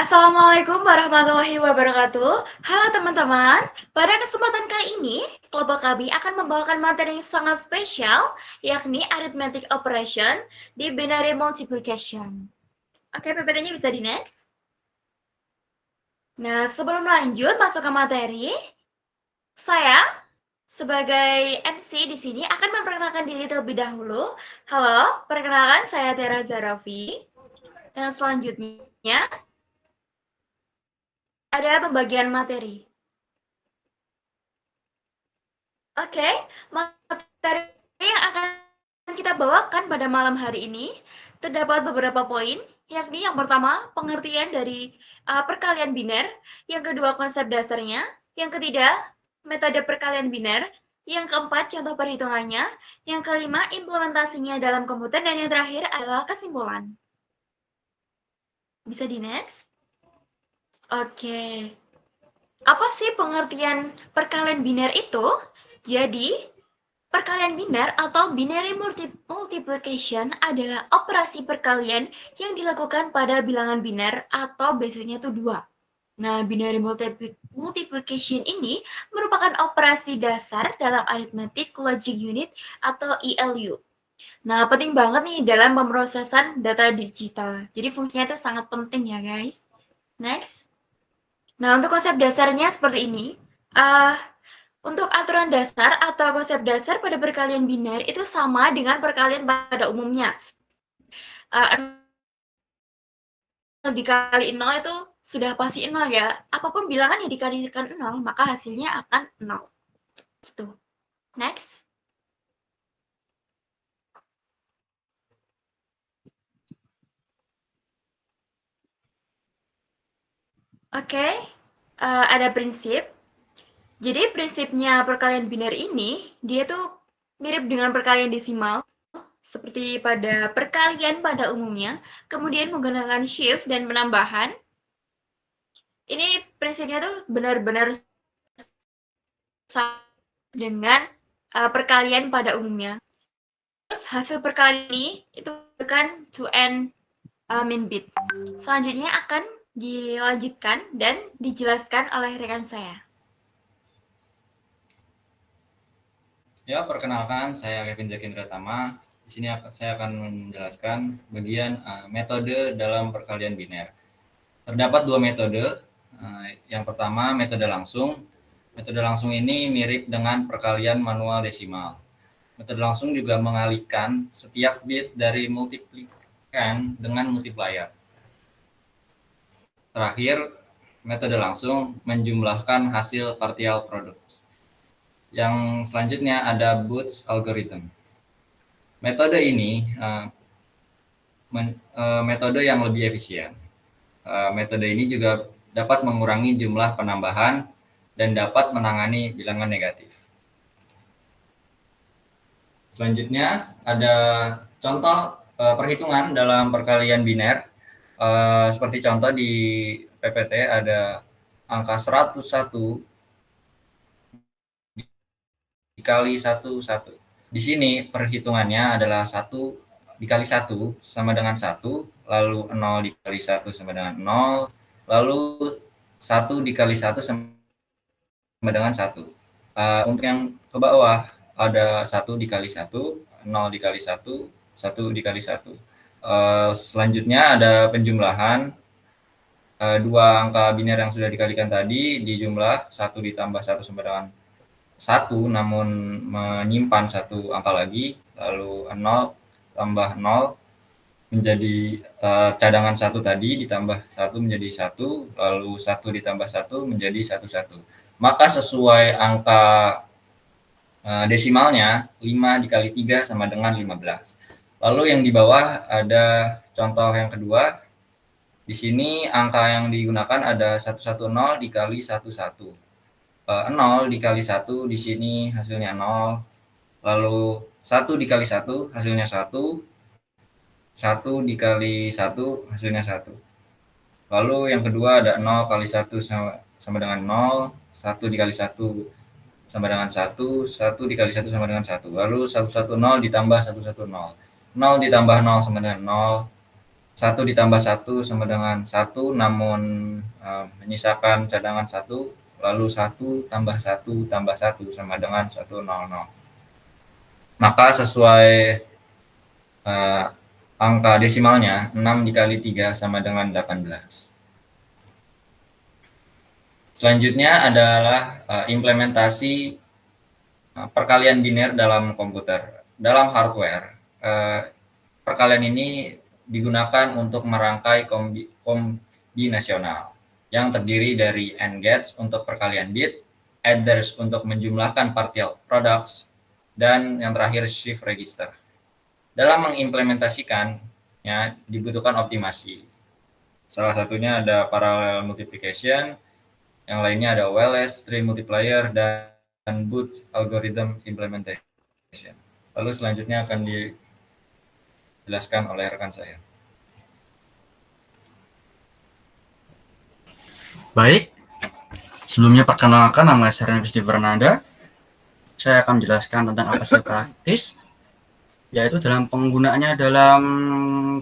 Assalamualaikum warahmatullahi wabarakatuh. Halo teman-teman, pada kesempatan kali ini, kelompok kami akan membawakan materi yang sangat spesial, yakni Arithmetic Operation di Binary Multiplication. Oke, PPT-nya bisa di next. Nah, sebelum lanjut masuk ke materi, saya sebagai MC di sini akan memperkenalkan diri terlebih dahulu. Halo, perkenalkan saya Tera Zarafi. Dan selanjutnya ada pembagian materi. Oke, materi yang akan kita bawakan pada malam hari ini terdapat beberapa poin, yakni yang pertama pengertian dari perkalian biner, yang kedua konsep dasarnya, yang ketiga metode perkalian biner, yang keempat contoh perhitungannya, yang kelima implementasinya dalam komputer, dan yang terakhir adalah kesimpulan. Bisa di next? Oke. Apa sih pengertian perkalian biner itu? Jadi, perkalian biner atau binary multiplication adalah operasi perkalian yang dilakukan pada bilangan biner atau basisnya itu 2. Nah, binary multiplication ini merupakan operasi dasar dalam arithmetic logic unit atau ELU. Nah, penting banget nih dalam pemrosesan data digital. Jadi fungsinya itu sangat penting ya, guys. Next. Nah, untuk konsep dasarnya seperti ini. Untuk aturan dasar atau konsep dasar pada perkalian biner itu sama dengan perkalian pada umumnya. 0 dikali 0 itu sudah pasti 0 ya. Apapun bilangan yang dikalikan 0, maka hasilnya akan 0. Gitu. Next. Oke, ada prinsip. Jadi prinsipnya perkalian biner ini, dia tuh mirip dengan perkalian desimal, seperti pada perkalian pada umumnya, kemudian menggunakan shift dan penambahan. Ini prinsipnya tuh benar-benar sama dengan perkalian pada umumnya. Terus hasil perkalian ini itu kan 2n min bit. Selanjutnya akan dilanjutkan dan dijelaskan oleh rekan saya. Ya, perkenalkan, saya Kevin Zakindra Tama. Di sini saya akan menjelaskan bagian metode dalam perkalian biner. Terdapat dua metode. Yang pertama, metode langsung. Metode langsung ini mirip dengan perkalian manual desimal. Metode langsung juga mengalihkan setiap bit dari multiplikan dengan multiplier. Terakhir, metode langsung menjumlahkan hasil partial product. Yang selanjutnya ada Booth's algorithm. Metode ini metode yang lebih efisien. Metode ini juga dapat mengurangi jumlah penambahan dan dapat menangani bilangan negatif. Selanjutnya ada contoh perhitungan dalam perkalian biner. Seperti contoh di PPT ada angka 101 dikali 1, 1. Di sini perhitungannya adalah 1 dikali 1 sama dengan 1, lalu 0 dikali 1 sama dengan 0, lalu 1 dikali 1 sama dengan 1. Untuk yang ke bawah ada 1 dikali 1, 0 dikali 1, 1 dikali 1. Selanjutnya ada penjumlahan. Dua angka biner yang sudah dikalikan tadi dijumlah 1 ditambah 1 sama dengan 1, namun menyimpan satu angka lagi, lalu 0 tambah 0 menjadi cadangan 1 tadi ditambah 1 menjadi 1, lalu 1 ditambah 1 menjadi 1, 1. Maka sesuai angka desimalnya 5 dikali 3 sama dengan 15. Lalu yang di bawah ada contoh yang kedua. Di sini angka yang digunakan ada 110 dikali 11. 0 dikali 1 di sini hasilnya 0. Lalu 1 dikali 1 hasilnya 1. 1 dikali 1 hasilnya 1. Lalu yang kedua ada 0 kali 1 sama dengan 0. 1 dikali 1 sama dengan 1. 1 dikali 1 sama dengan 1. Lalu 110 ditambah 110. 0 ditambah 0 sama dengan 0. 1 ditambah 1 sama dengan 1, namun menyisakan cadangan 1, lalu 1 tambah 1 tambah 1 sama dengan 100. Maka sesuai angka desimalnya, 6 dikali 3 sama dengan 18. Selanjutnya adalah implementasi perkalian biner dalam komputer. Dalam hardware, perkalian ini digunakan untuk merangkai kombinasional yang terdiri dari AND gates untuk perkalian bit, adders untuk menjumlahkan partial products, dan yang terakhir shift register. Dalam mengimplementasikannya dibutuhkan optimasi. Salah satunya ada parallel multiplication, yang lainnya ada Wallace tree multiplier, dan Booth algorithm implementation. Lalu selanjutnya akan dijelaskan oleh rekan saya. Baik, sebelumnya perkenalkan, nama saya Rizky Fernanda. Saya akan menjelaskan tentang aplikasi praktis, yaitu dalam penggunaannya dalam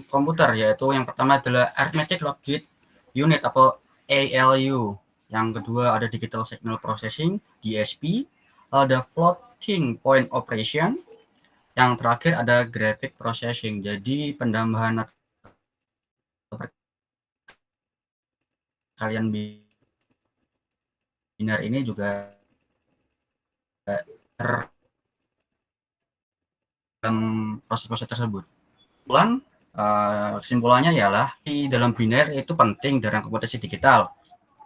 komputer, yaitu yang pertama adalah Arithmetic Logic Unit atau ALU. Yang kedua ada Digital Signal Processing, DSP, ada Floating Point Operation, yang terakhir ada Graphic Processing. Jadi pendambahan atau perkalian biner ini juga dalam proses-proses tersebut. Kesimpulannya ialah di dalam biner itu penting dalam komputasi digital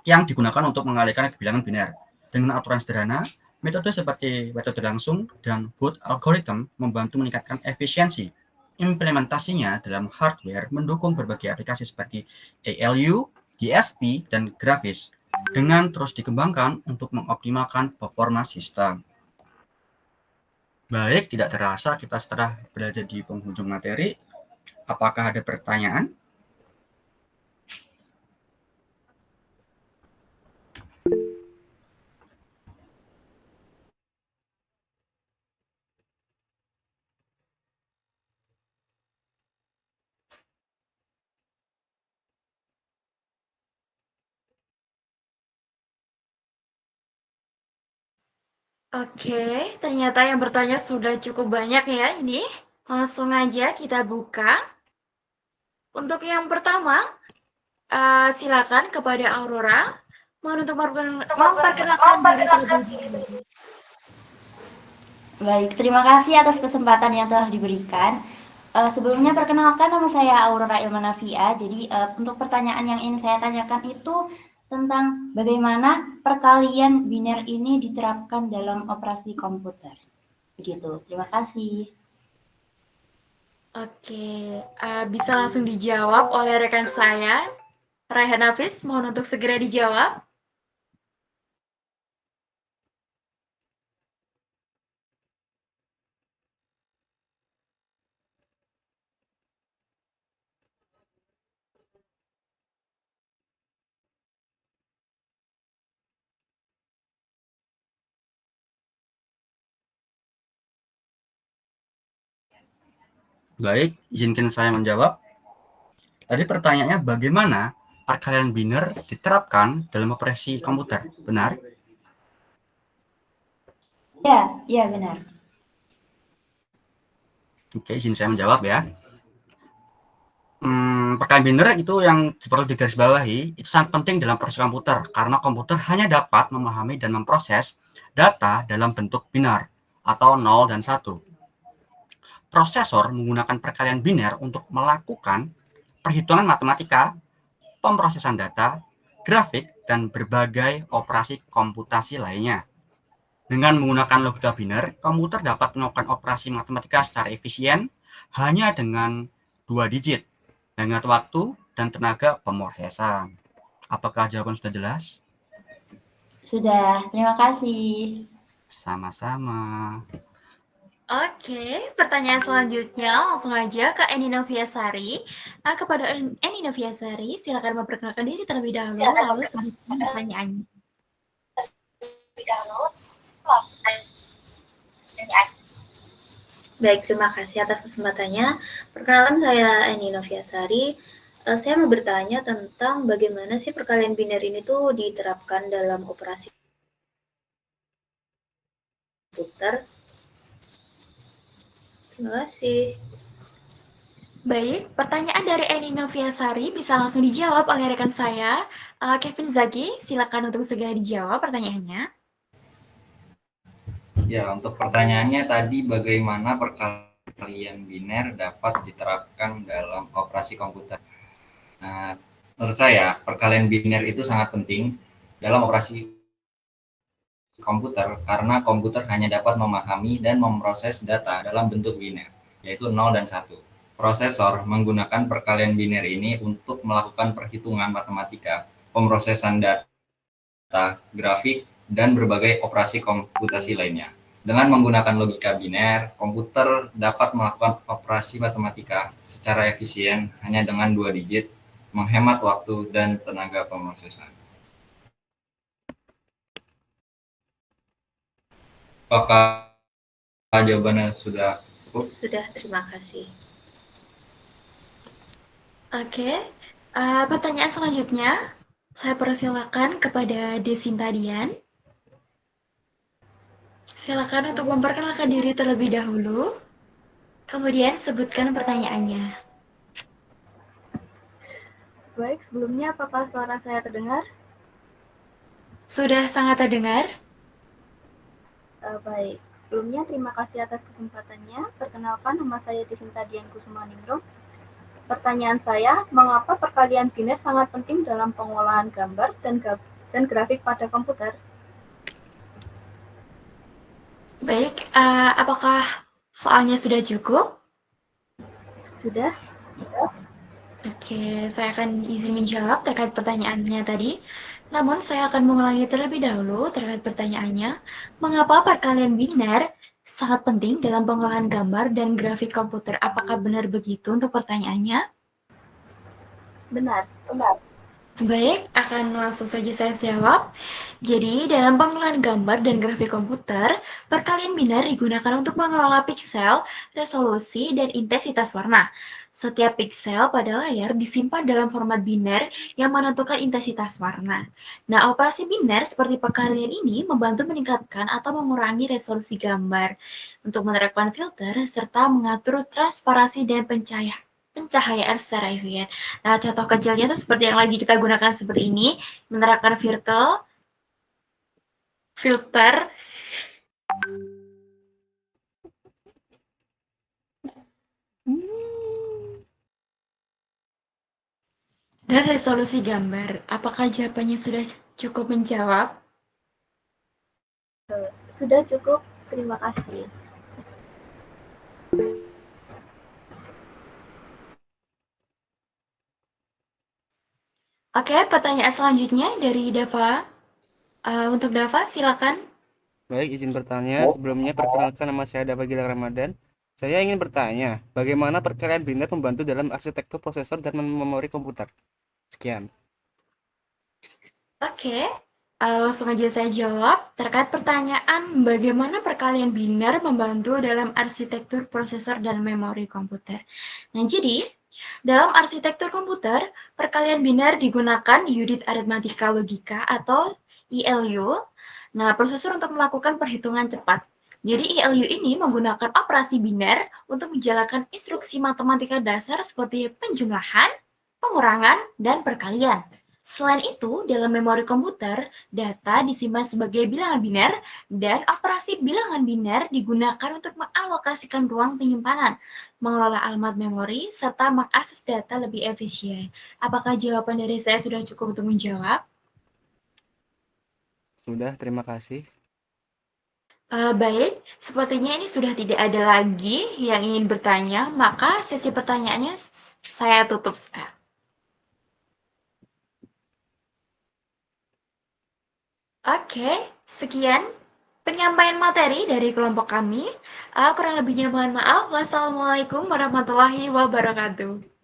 yang digunakan untuk mengalihkan kebilangan biner. Dengan aturan sederhana, metode seperti metode langsung dan Booth algorithm membantu meningkatkan efisiensi. Implementasinya dalam hardware mendukung berbagai aplikasi seperti ALU, DSP, dan grafis dengan terus dikembangkan untuk mengoptimalkan performa sistem. Baik, tidak terasa kita setelah berada di penghujung materi. Apakah ada pertanyaan? Oke, ternyata yang bertanya sudah cukup banyak ya ini. Langsung aja kita buka. Untuk yang pertama, silakan kepada Aurora. Mohon untuk memperkenalkan diri terlebih dahulu. Baik, terima kasih atas kesempatan yang telah diberikan. Sebelumnya perkenalkan, nama saya Aurora Ilmanafia. Jadi untuk pertanyaan yang ingin saya tanyakan itu tentang bagaimana perkalian biner ini diterapkan dalam operasi komputer. Begitu, terima kasih. Oke, bisa langsung dijawab oleh rekan saya, Raihan Hafiz. Mohon untuk segera dijawab. Baik, izinkan saya menjawab. Tadi pertanyaannya bagaimana perkalian biner diterapkan dalam operasi komputer, benar? Ya, benar. Oke, izin saya menjawab ya. Perkalian biner itu yang perlu digarisbawahi, itu sangat penting dalam proses komputer, karena komputer hanya dapat memahami dan memproses data dalam bentuk binar atau 0 dan 1. Prosesor menggunakan perkalian biner untuk melakukan perhitungan matematika, pemrosesan data, grafik, dan berbagai operasi komputasi lainnya. Dengan menggunakan logika biner, komputer dapat melakukan operasi matematika secara efisien hanya dengan 2 digit, dengan waktu dan tenaga pemrosesan. Apakah jawaban sudah jelas? Sudah, terima kasih. Sama-sama. Oke, pertanyaan selanjutnya langsung aja ke Eni Noviasari. Kepada Eni Noviasari, silakan memperkenalkan diri terlebih dahulu, lalu sebutkan pertanyaannya. Baik, terima kasih atas kesempatannya. Perkenalkan saya Eni Noviasari. Saya mau bertanya tentang bagaimana sih perkalian biner ini tuh diterapkan dalam operasi komputer. Terima kasih. Baik, pertanyaan dari Eni Noviasari bisa langsung dijawab oleh rekan saya, Kevin Zaki. Silakan untuk segera dijawab pertanyaannya. Ya, untuk pertanyaannya tadi bagaimana perkalian biner dapat diterapkan dalam operasi komputer. Nah, menurut saya perkalian biner itu sangat penting dalam operasi komputer karena komputer hanya dapat memahami dan memproses data dalam bentuk biner, yaitu 0 dan 1. Prosesor menggunakan perkalian biner ini untuk melakukan perhitungan matematika, pemrosesan data, grafik, dan berbagai operasi komputasi lainnya. Dengan menggunakan logika biner, komputer dapat melakukan operasi matematika secara efisien hanya dengan 2 digit, menghemat waktu dan tenaga pemrosesan. Apakah jawabannya sudah cukup? Sudah, terima kasih. Oke, pertanyaan selanjutnya saya persilakan kepada Desinta Dian. Silakan untuk memperkenalkan diri terlebih dahulu, kemudian sebutkan pertanyaannya. Baik, sebelumnya apakah suara saya terdengar? Sudah sangat terdengar. Baik, sebelumnya terima kasih atas kesempatannya. Perkenalkan, nama saya Desinta Dian Kusumaningrum. Pertanyaan saya, mengapa perkalian biner sangat penting dalam pengolahan gambar dan grafik pada komputer? Baik, apakah soalnya sudah cukup? Sudah? Oke, saya akan izin menjawab terkait pertanyaannya tadi. Namun, saya akan mengulangi terlebih dahulu terkait pertanyaannya. Mengapa perkalian biner sangat penting dalam pengolahan gambar dan grafik komputer? Apakah benar begitu untuk pertanyaannya? Benar. Baik, akan langsung saja saya jawab. Jadi, dalam pengolahan gambar dan grafik komputer, perkalian biner digunakan untuk mengelola piksel, resolusi, dan intensitas warna. Setiap piksel pada layar disimpan dalam format biner yang menentukan intensitas warna. Nah, operasi biner seperti perkalian ini membantu meningkatkan atau mengurangi resolusi gambar untuk menerapkan filter serta mengatur transparansi dan pencahayaan secara efisien. Nah, contoh kecilnya itu seperti yang lagi kita gunakan seperti ini, menerapkan filter, dan resolusi gambar. Apakah jawabannya sudah cukup menjawab? Sudah cukup, terima kasih. Oke, pertanyaan selanjutnya dari Dava. Untuk Dava, silakan. Baik, izin bertanya. Sebelumnya perkenalkan, nama saya Dava Gilang Ramadan. Saya ingin bertanya, bagaimana perkalian biner membantu dalam arsitektur prosesor dan memori komputer? Sekian. Oke, langsung aja saya jawab terkait pertanyaan bagaimana perkalian biner membantu dalam arsitektur prosesor dan memori komputer. Nah, jadi dalam arsitektur komputer, perkalian biner digunakan unit aritmatika logika atau ILU. Nah, prosesor untuk melakukan perhitungan cepat. Jadi ILU ini menggunakan operasi biner untuk menjalankan instruksi matematika dasar seperti penjumlahan, pengurangan, dan perkalian. Selain itu, dalam memori komputer, data disimpan sebagai bilangan biner dan operasi bilangan biner digunakan untuk mengalokasikan ruang penyimpanan, mengelola alamat memori, serta mengakses data lebih efisien. Apakah jawaban dari saya sudah cukup untuk menjawab? Sudah, terima kasih. Baik, sepertinya ini sudah tidak ada lagi yang ingin bertanya, maka sesi pertanyaannya saya tutup sekarang. Oke, sekian penyampaian materi dari kelompok kami. Kurang lebihnya mohon maaf. Wassalamualaikum warahmatullahi wabarakatuh.